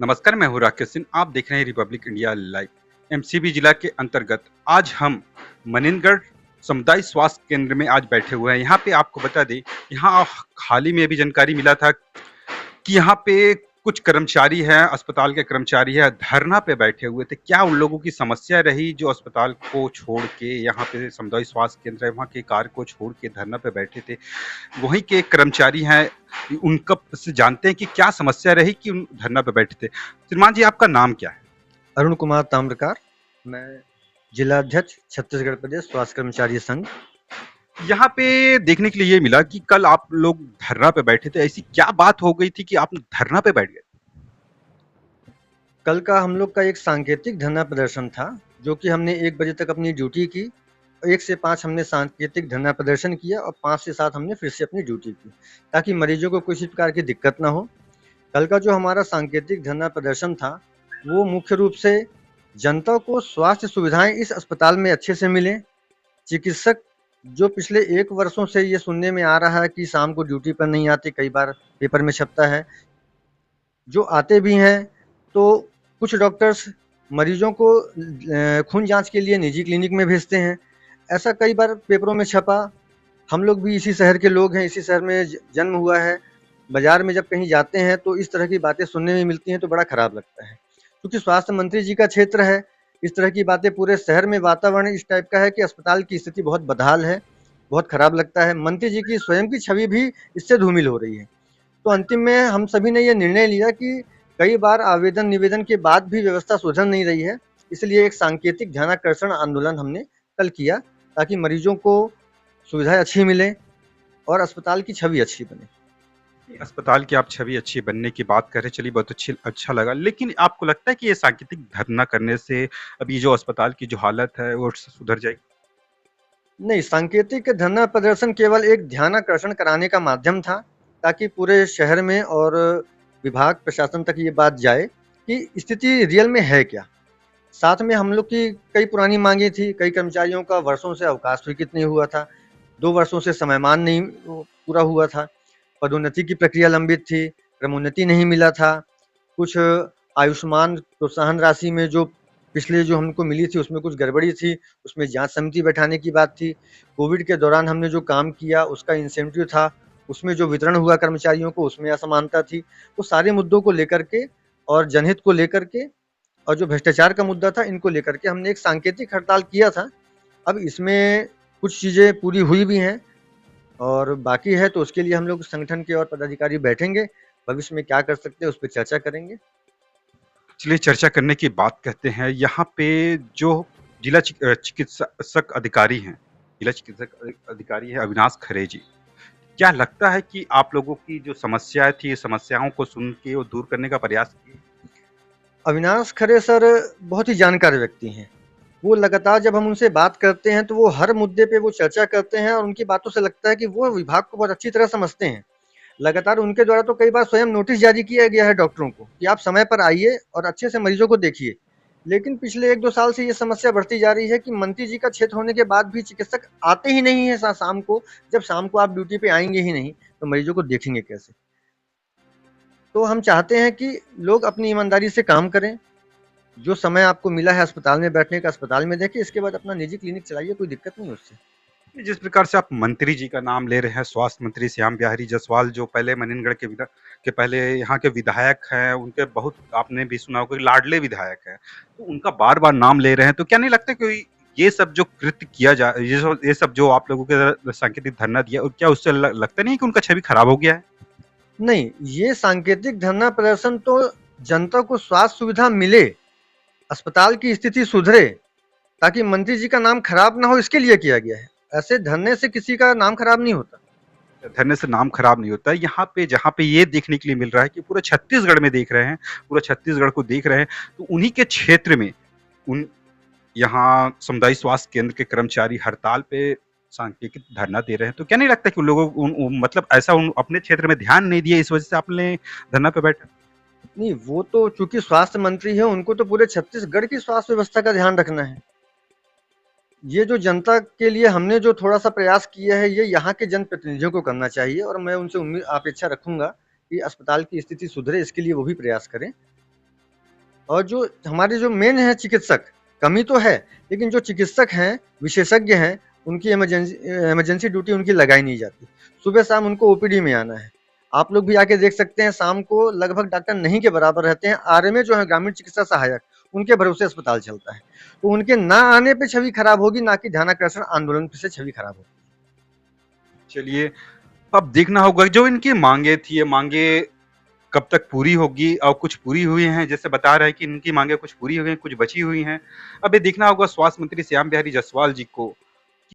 नमस्कार, मैं हूँ राकेश सिंह। आप देख रहे हैं रिपब्लिक इंडिया लाइव। एमसीबी जिला के अंतर्गत आज हम मनिनगढ़ समुदाय स्वास्थ्य केंद्र में आज बैठे हुए हैं। यहाँ पे आपको बता दें, यहाँ हाल ही में भी जानकारी मिला था कि यहाँ पे कुछ कर्मचारी हैं, अस्पताल के कर्मचारी हैं, धरना पे बैठे हुए थे। क्या उन लोगों की समस्या रही जो अस्पताल को छोड़ के यहाँ पे समुदाय स्वास्थ्य केंद्र है, वहाँ के कार्य को छोड़ के धरना पे बैठे थे? वहीं के एक कर्मचारी हैं, उनका से जानते हैं कि क्या समस्या रही कि उन धरना पे बैठे थे। श्रीमान जी, आपका नाम क्या है? अरुण कुमार ताम्रकार। मैं जिला अध्यक्ष छत्तीसगढ़ प्रदेश स्वास्थ्य कर्मचारी संघ। यहाँ पे देखने के लिए ये मिला कि कल आप लोग धरना पे बैठे थे। ऐसी क्या बात हो गई थी कि आप धरना पे बैठ गए? कल का हम लोग का एक सांकेतिक धरना प्रदर्शन था, जो कि हमने 1 बजे तक अपनी ड्यूटी की। 1 से 5 हमने सांकेतिक धरना प्रदर्शन किया और 5 से 7 हमने फिर से अपनी ड्यूटी की, ताकि मरीजों को किसी प्रकार की दिक्कत ना हो। कल का जो हमारा सांकेतिक धरना प्रदर्शन था, वो मुख्य रूप से जनता को स्वास्थ्य सुविधाएं इस अस्पताल में अच्छे से मिलें। चिकित्सक जो पिछले 1 वर्षों से ये सुनने में आ रहा है कि शाम को ड्यूटी पर नहीं आते, कई बार पेपर में छपता है। जो आते भी हैं, तो कुछ डॉक्टर्स मरीजों को खून जांच के लिए निजी क्लिनिक में भेजते हैं। ऐसा कई बार पेपरों में छपा। हम लोग भी इसी शहर के लोग हैं, इसी शहर में जन्म हुआ है। बाजार में जब कहीं जाते हैं तो इस तरह की बातें सुनने में मिलती हैं तो बड़ा खराब लगता है, क्योंकि स्वास्थ्य मंत्री जी का क्षेत्र है। इस तरह की बातें पूरे शहर में, वातावरण इस टाइप का है कि अस्पताल की स्थिति बहुत बदहाल है, बहुत खराब लगता है। मंत्री जी की स्वयं की छवि भी इससे धूमिल हो रही है। तो अंतिम में हम सभी ने ये निर्णय लिया कि कई बार आवेदन निवेदन के बाद भी व्यवस्था सुधर नहीं रही है, इसलिए एक सांकेतिक ध्यानाकर्षण आंदोलन हमने कल किया, ताकि मरीजों को सुविधाएं अच्छी मिले और अस्पताल की छवि अच्छी बने। अस्पताल की आप छवि अच्छी बनने की बात कर रहे, चलिए बहुत अच्छा लगा। लेकिन आपको लगता है कि ये सांकेतिक धरना करने से अभी जो अस्पताल की जो हालत है वो सुधर जाएगी? नहीं, सांकेतिक धरना प्रदर्शन केवल एक ध्यानाकर्षण कराने का माध्यम था, ताकि पूरे शहर में और विभाग प्रशासन तक ये बात जाए कि स्थिति रियल में है क्या। साथ में हम लोग की कई पुरानी मांगे थी, कई कर्मचारियों का वर्षों से अवकाश स्वीकृत नहीं हुआ था, 2 वर्षों से समयमान नहीं पूरा हुआ था, पदोन्नति की प्रक्रिया लंबित थी, क्रमोन्नति नहीं मिला था, कुछ आयुष्मान प्रोत्साहन राशि में जो पिछले जो हमको मिली थी उसमें कुछ गड़बड़ी थी, उसमें जांच समिति बैठाने की बात थी। कोविड के दौरान हमने जो काम किया उसका इंसेंटिव था, उसमें जो वितरण हुआ कर्मचारियों को उसमें असमानता थी। तो सारे मुद्दों को लेकर के और जनहित को लेकर के और जो भ्रष्टाचार का मुद्दा था, इनको लेकर के हमने एक सांकेतिक हड़ताल किया था। अब इसमें कुछ चीज़ें पूरी हुई भी हैं और बाकी है, तो उसके लिए हम लोग संगठन के और पदाधिकारी बैठेंगे, भविष्य में क्या कर सकते हैं उस पे चर्चा करेंगे। चलिए चर्चा करने की बात कहते हैं। यहाँ पे जो जिला चिकित्सक अधिकारी हैं, जिला चिकित्सक अधिकारी है अविनाश खरे जी। क्या लगता है कि आप लोगों की जो समस्याएं थी, समस्याओं को सुन के वो दूर करने का प्रयास किए? अविनाश खरे सर बहुत ही जानकार व्यक्ति हैं। वो लगातार जब हम उनसे बात करते हैं तो वो हर मुद्दे पे वो चर्चा करते हैं और उनकी बातों से लगता है कि वो विभाग को बहुत अच्छी तरह समझते हैं। लगातार उनके द्वारा तो कई बार स्वयं नोटिस जारी किया गया है डॉक्टरों को कि आप समय पर आइए और अच्छे से मरीजों को देखिए। लेकिन पिछले 1-2 साल से ये समस्या बढ़ती जा रही है कि मंत्री जी का क्षेत्र होने के बाद भी चिकित्सक आते ही नहीं है शाम को। जब शाम को आप ड्यूटी पे आएंगे ही नहीं तो मरीजों को देखेंगे कैसे? तो हम चाहते हैं कि लोग अपनी ईमानदारी से काम करें। जो समय आपको मिला है अस्पताल में बैठने का, अस्पताल में देखिए, इसके बाद अपना निजी क्लिनिक चलाइए, कोई दिक्कत नहीं है उससे। जिस प्रकार से आप मंत्री जी का नाम ले रहे हैं, स्वास्थ्य मंत्री श्याम बिहारी जायसवाल, जो पहले मनिनगढ़ के पहले यहाँ के विधायक हैं, उनके बहुत आपने भी सुना होगा कि लाडले विधायक हैं, तो उनका बार बार नाम ले रहे हैं। तो क्या नहीं लगता कि ये सब जो कृत्य किया जा, ये सब जो आप लोगों के सांकेतिक धरना दिया, और क्या उससे लगता नहीं है कि उनका छवि खराब हो गया है? नहीं, ये सांकेतिक धरना प्रदर्शन तो जनता को स्वास्थ्य सुविधा मिले, अस्पताल की स्थिति सुधरे, ताकि मंत्री जी का नाम खराब ना हो, इसके लिए किया गया है। ऐसे धरने से किसी का नाम खराब नहीं होता। धरने से नाम खराब नहीं होता है। यहाँ पे जहाँ पे ये देखने के लिए मिल रहा है कि पूरे छत्तीसगढ़ में देख रहे हैं, पूरा छत्तीसगढ़ को देख रहे हैं, तो उन्हीं के क्षेत्र में उन यहाँ समुदाय स्वास्थ्य केंद्र के कर्मचारी हड़ताल पे सांकेतिक धरना दे रहे हैं। तो क्या नहीं लगता कि उन लोगों मतलब ऐसा उन अपने क्षेत्र में ध्यान नहीं दिया, इस वजह से आपने धरना पे बैठे? नहीं, वो तो चूंकि स्वास्थ्य मंत्री है, उनको तो पूरे छत्तीसगढ़ की स्वास्थ्य व्यवस्था का ध्यान रखना है। ये जो जनता के लिए हमने जो थोड़ा सा प्रयास किया है, ये यहाँ के जनप्रतिनिधियों को करना चाहिए और मैं उनसे उम्मीद अपेक्षा रखूंगा कि अस्पताल की स्थिति सुधरे, इसके लिए वो भी प्रयास करें। और जो हमारे जो मेन है चिकित्सक, कमी तो है, लेकिन जो चिकित्सक हैं, विशेषज्ञ हैं, उनकी इमरजेंसी ड्यूटी उनकी लगाई नहीं जाती। सुबह शाम उनको ओपीडी में आना है। आप लोग भी आके देख सकते हैं, शाम को लगभग डॉक्टर नहीं के बराबर रहते हैं। आरएमए जो है ग्रामीण चिकित्सा सहायक, उनके भरोसे अस्पताल चलता है। तो उनके ना आने पे छवि खराब होगी, ना कि ध्यानाकर्षण आंदोलन से छवि खराब होगी। चलिए, अब देखना होगा जो इनकी मांगे थी, ये मांगे कब तक पूरी होगी और कुछ पूरी हुई हैं, जैसे बता रहे हैं कि इनकी मांगे कुछ पूरी हुई हैं, कुछ बची हुई हैं। अब ये देखना होगा स्वास्थ्य मंत्री श्याम बिहारी जायसवाल जी को